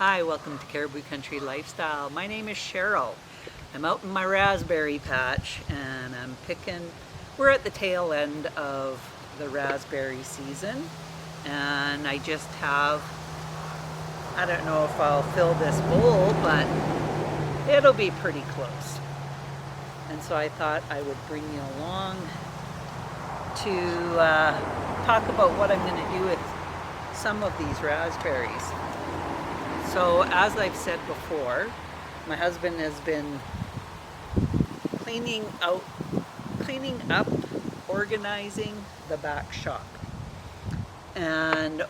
Hi, welcome to Caribou Country Lifestyle. My name is Cheryl. I'm out in my raspberry patch and I'm picking, we're at the tail end of the raspberry season and I just have, I don't know if I'll fill this bowl, but it'll be pretty close. And so I thought I would bring you along to talk about what I'm going to do with some of these raspberries. So as I've said before, my husband has been cleaning up, organizing the back shop. And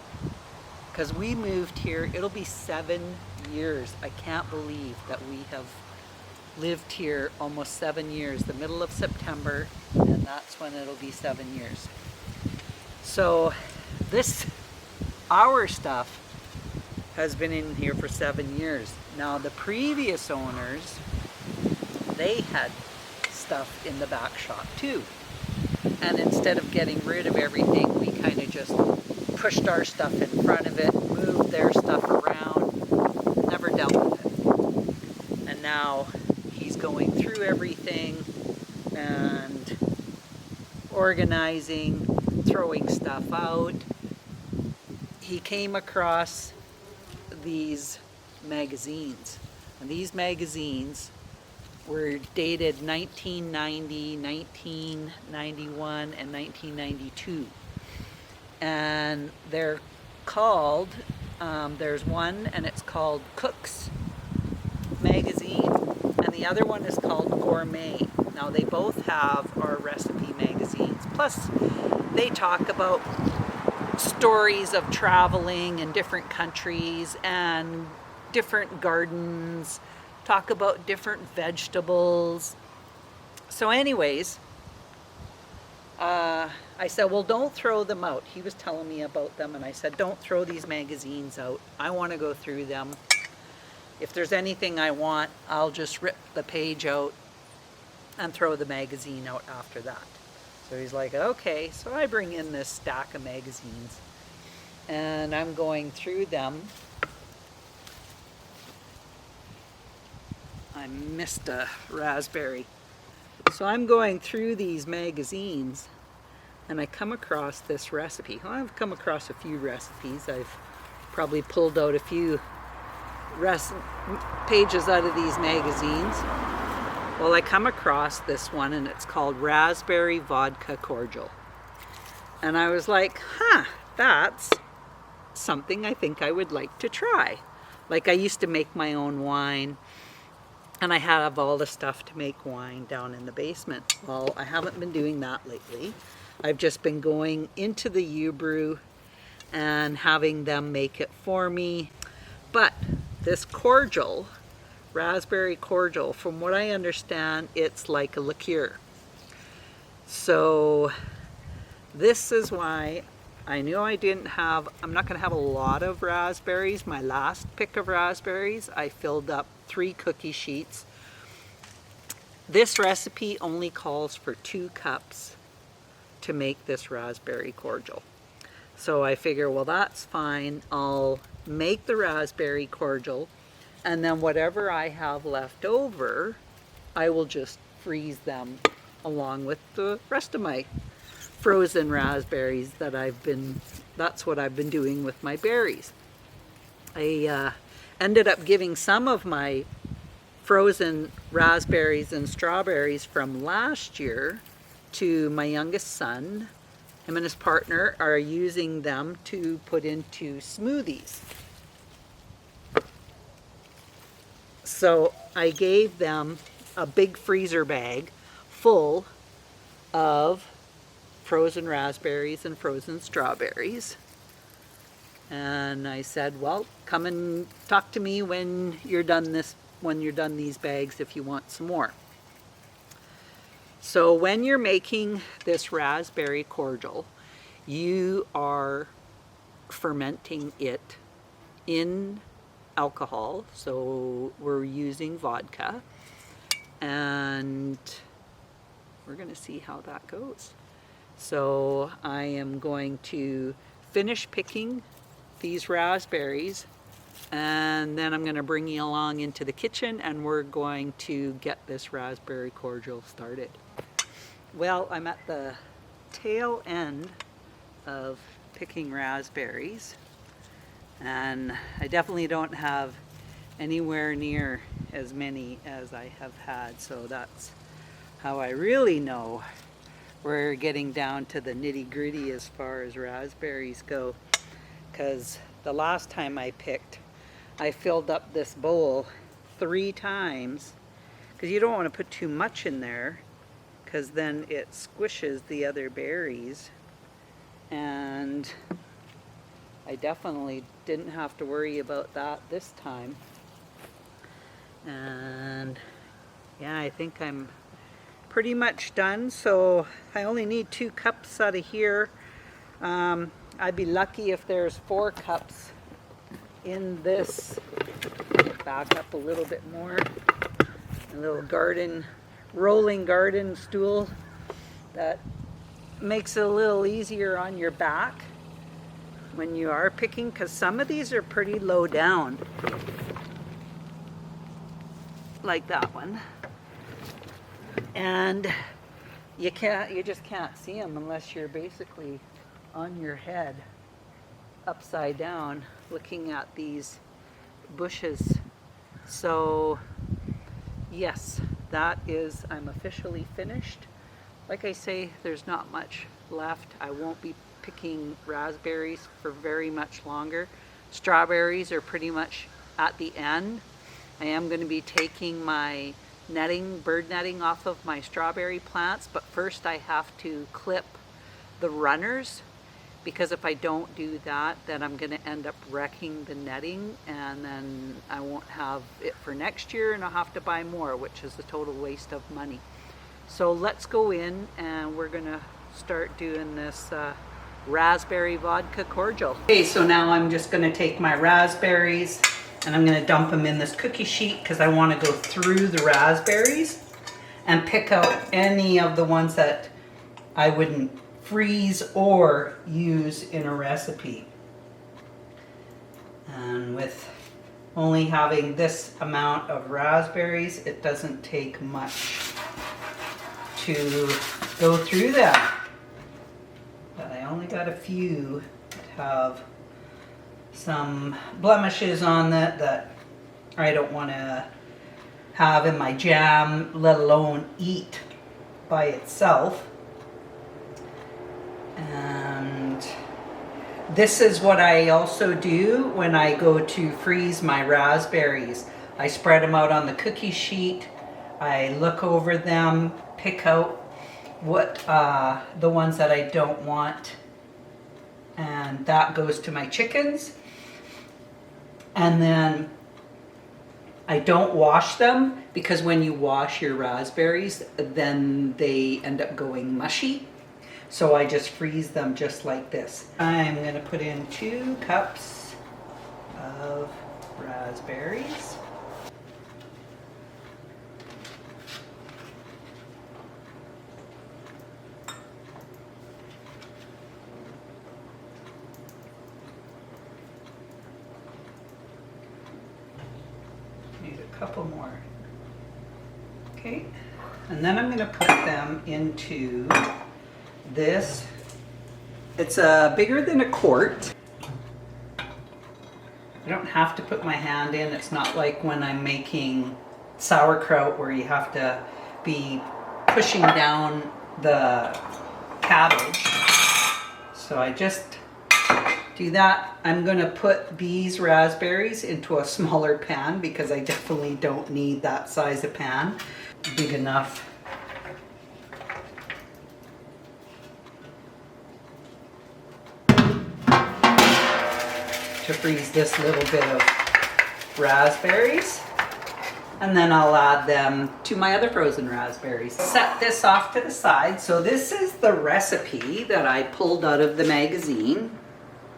because we moved here, it'll be 7 years. I can't believe that we have lived here almost 7 years, the middle of September, and that's when it'll be 7 years. So our stuff has been in here for 7 years. Now the previous owners, they had stuff in the back shop too. And instead of getting rid of everything, we kind of just pushed our stuff in front of it, moved their stuff around, never dealt with it. And now he's going through everything and organizing, throwing stuff out. He came across these magazines, and these magazines were dated 1990, 1991, and 1992, and they're called, there's one and it's called Cook's Magazine, and the other one is called Gourmet. Now they both have our recipe magazines, plus they talk about stories of traveling in different countries and different gardens, talk about different vegetables. So anyways, I said, well, don't throw them out. He was telling me about them and I said, don't throw these magazines out. I want to go through them. If there's anything I want, I'll just rip the page out and throw the magazine out after that. So he's like, okay. So I bring in this stack of magazines and I'm going through them. I missed a raspberry. So I'm going through these magazines and I come across this recipe. Well, I've come across a few recipes. I've probably pulled out a few pages out of these magazines. Well, I come across this one and it's called Raspberry Vodka Cordial. And I was like, that's something I think I would like to try. Like, I used to make my own wine and I have all the stuff to make wine down in the basement. Well, I haven't been doing that lately. I've just been going into the U-Brew and having them make it for me. But this cordial, raspberry cordial, from what I understand, it's like a liqueur. So this is why I knew I'm not going to have a lot of raspberries. My last pick of raspberries, I filled up 3 cookie sheets. This recipe only calls for 2 cups to make this raspberry cordial. So I figure, well, that's fine. I'll make the raspberry cordial, and then whatever I have left over, I will just freeze them along with the rest of my frozen raspberries that's what I've been doing with my berries. I ended up giving some of my frozen raspberries and strawberries from last year to my youngest son. Him and his partner are using them to put into smoothies. So I gave them a big freezer bag full of frozen raspberries and frozen strawberries. And I said, well, come and talk to me when you're done these bags if you want some more. So when you're making this raspberry cordial, you are fermenting it in alcohol. So we're using vodka, and we're going to see how that goes. So I am going to finish picking these raspberries And then I'm going to bring you along into the kitchen and we're going to get this raspberry cordial started. Well, I'm at the tail end of picking raspberries, and I definitely don't have anywhere near as many as I have had, so that's how I really know we're getting down to the nitty-gritty as far as raspberries go, because the last time I picked, I filled up this bowl 3 times, because you don't want to put too much in there because then it squishes the other berries. And I definitely didn't have to worry about that this time. And yeah, I think I'm pretty much done. So I only need 2 cups out of here. I'd be lucky if there's 4 cups in this. Back up a little bit more. A little rolling garden stool that makes it a little easier on your back when you are picking, because some of these are pretty low down, like that one, and you just can't see them unless you're basically on your head upside down looking at these bushes. So yes, I'm officially finished. Like I say, there's not much left. I won't be picking raspberries for very much longer. Strawberries are pretty much at the end. I am going to be taking my bird netting off of my strawberry plants, but first I have to clip the runners, because if I don't do that, then I'm going to end up wrecking the netting, and then I won't have it for next year and I'll have to buy more, which is a total waste of money. So let's go in and we're going to start doing this raspberry vodka cordial. Okay, so now I'm just going to take my raspberries and I'm going to dump them in this cookie sheet, because I want to go through the raspberries and pick out any of the ones that I wouldn't freeze or use in a recipe. And with only having this amount of raspberries, it doesn't take much to go through that. But I only got a few that have some blemishes on that I don't want to have in my jam, let alone eat by itself. And this is what I also do when I go to freeze my raspberries. I spread them out on the cookie sheet. I look over them, pick out what the ones that I don't want, and that goes to my chickens. And then I don't wash them, because when you wash your raspberries, then they end up going mushy. So I just freeze them just like this. I'm going to put in 2 cups of raspberries. Need a couple more. Okay, and then I'm going to put them into this. It's bigger than a quart. I don't have to put my hand in. It's not like when I'm making sauerkraut where you have to be pushing down the cabbage. So I just do that. I'm going to put these raspberries into a smaller pan, because I definitely don't need that size of pan. Big enough to freeze this little bit of raspberries, and then I'll add them to my other frozen raspberries. Set this off to the side. So this is the recipe that I pulled out of the magazine.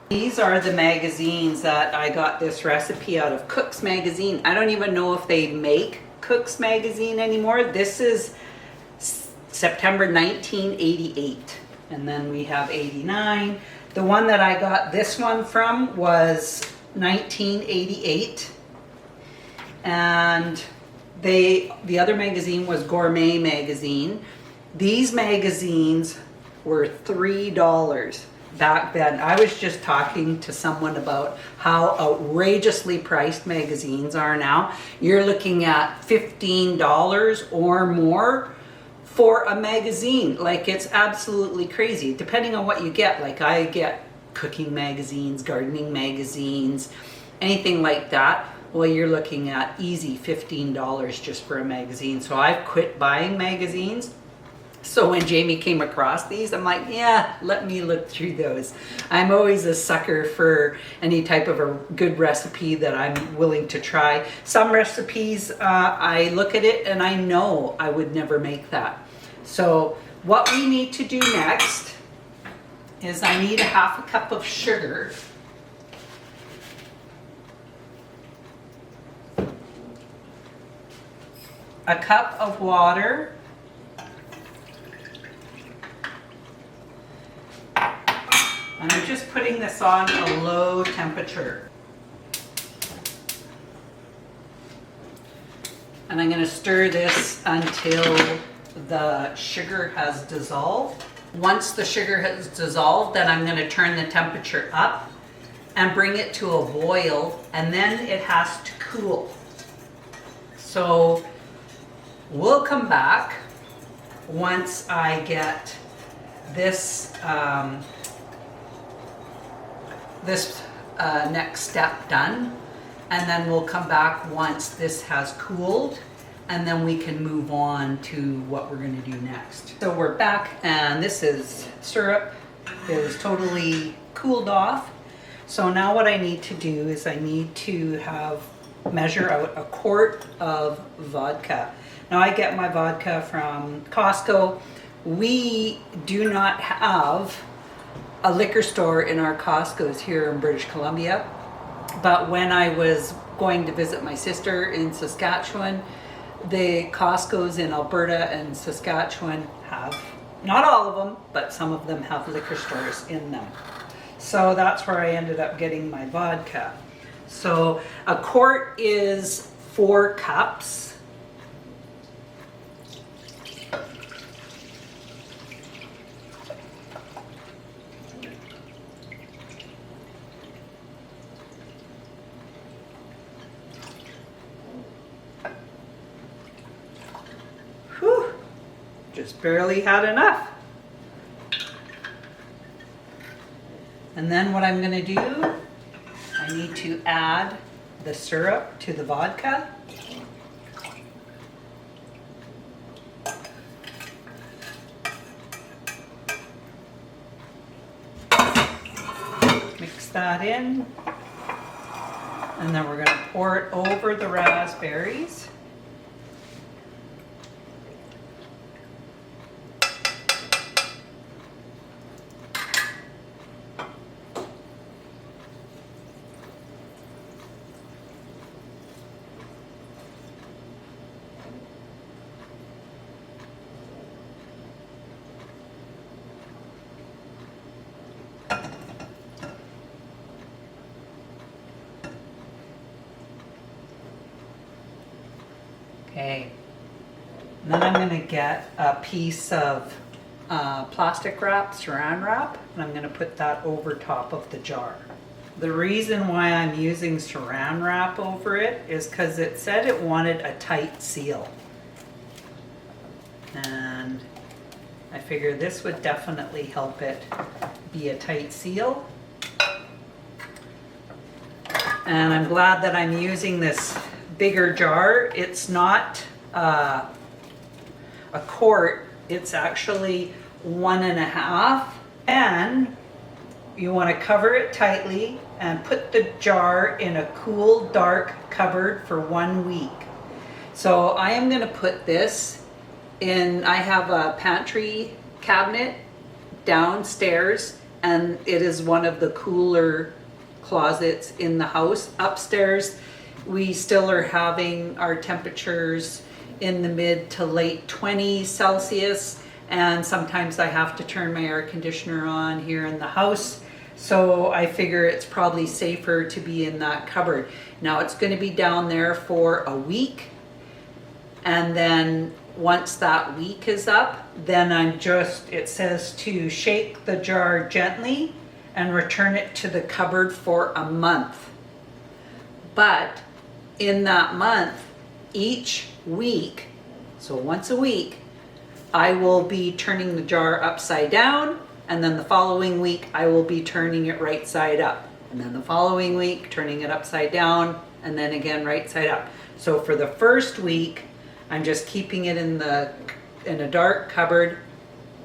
These are the magazines that I got this recipe out of. Cook's Magazine. I don't even know if they make Cook's Magazine anymore. This is September 1988, and then we have 89. The one that I got this one from was 1988. And the other magazine was Gourmet Magazine. These magazines were $3 back then. I was just talking to someone about how outrageously priced magazines are now. You're looking at $15 or more for a magazine. Like, it's absolutely crazy, depending on what you get. Like, I get cooking magazines, gardening magazines, anything like that. Well, you're looking at easy $15 just for a magazine. So I've quit buying magazines. So when Jamie came across these, I'm like, yeah, let me look through those. I'm always a sucker for any type of a good recipe that I'm willing to try. Some recipes, I look at it and I know I would never make that. So what we need to do next is I need a half a cup of sugar. A cup of water. And I'm just putting this on a low temperature. And I'm going to stir this until the sugar has dissolved. Once the sugar has dissolved, then I'm going to turn the temperature up and bring it to a boil, and then it has to cool. So we'll come back once I get this next step done, and then we'll come back once this has cooled, and then we can move on to what we're going to do next. So we're back, and this syrup is totally cooled off. So now what I need to do is I need to measure out a quart of vodka. Now I get my vodka from Costco. We do not have a liquor store in our Costco's here in British Columbia, but when I was going to visit my sister in Saskatchewan, the Costco's in Alberta and Saskatchewan have, not all of them, but some of them have liquor stores in them. So that's where I ended up getting my vodka. So a quart is 4 cups. Whew, just barely had enough. And then what I'm going to do, I need to add the syrup to the vodka. Mix that in. And then we're going to pour it over the raspberries. Okay, and then I'm going to get a piece of plastic wrap, saran wrap, and I'm going to put that over top of the jar. The reason why I'm using saran wrap over it is because it said it wanted a tight seal. And I figure this would definitely help it be a tight seal. And I'm glad that I'm using this bigger jar. It's not a quart, it's actually 1.5. And you want to cover it tightly and put the jar in a cool, dark cupboard for 1 week. So I am going to put this in, I have a pantry cabinet downstairs, and it is one of the cooler closets in the house. Upstairs, we still are having our temperatures in the mid to late 20s Celsius, and sometimes I have to turn my air conditioner on here in the house. So I figure it's probably safer to be in that cupboard. Now it's going to be down there for a week. And then once that week is up, then it says to shake the jar gently and return it to the cupboard for a month. But in that month, each week, so once a week, I will be turning the jar upside down, and then the following week I will be turning it right side up. And then the following week, turning it upside down, and then again right side up. So for the first week, I'm just keeping it in a dark cupboard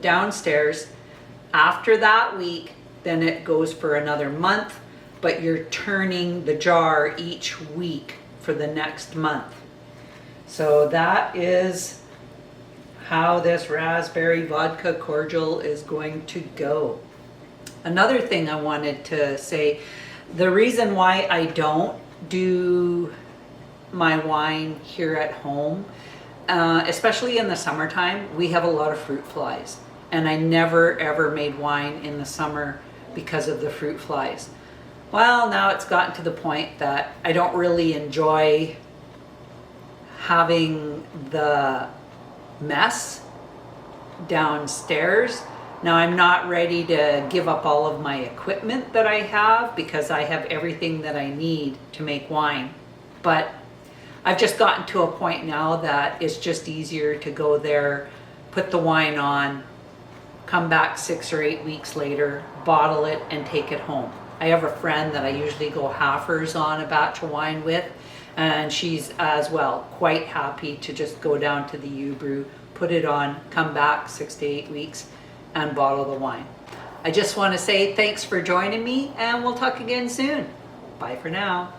downstairs. After that week, then it goes for another month, but you're turning the jar each week for the next month. So that is how this raspberry vodka cordial is going to go. Another thing I wanted to say, the reason why I don't do my wine here at home, especially in the summertime, we have a lot of fruit flies. And I never ever made wine in the summer because of the fruit flies. Well, now it's gotten to the point that I don't really enjoy having the mess downstairs. Now I'm not ready to give up all of my equipment that I have because I have everything that I need to make wine. But I've just gotten to a point now that it's just easier to go there, put the wine on, come back 6 or 8 weeks later, bottle it, and take it home. I have a friend that I usually go halfers on a batch of wine with, and she's as well quite happy to just go down to the U-Brew, put it on, come back 6 to 8 weeks, and bottle the wine. I just want to say thanks for joining me, and we'll talk again soon. Bye for now.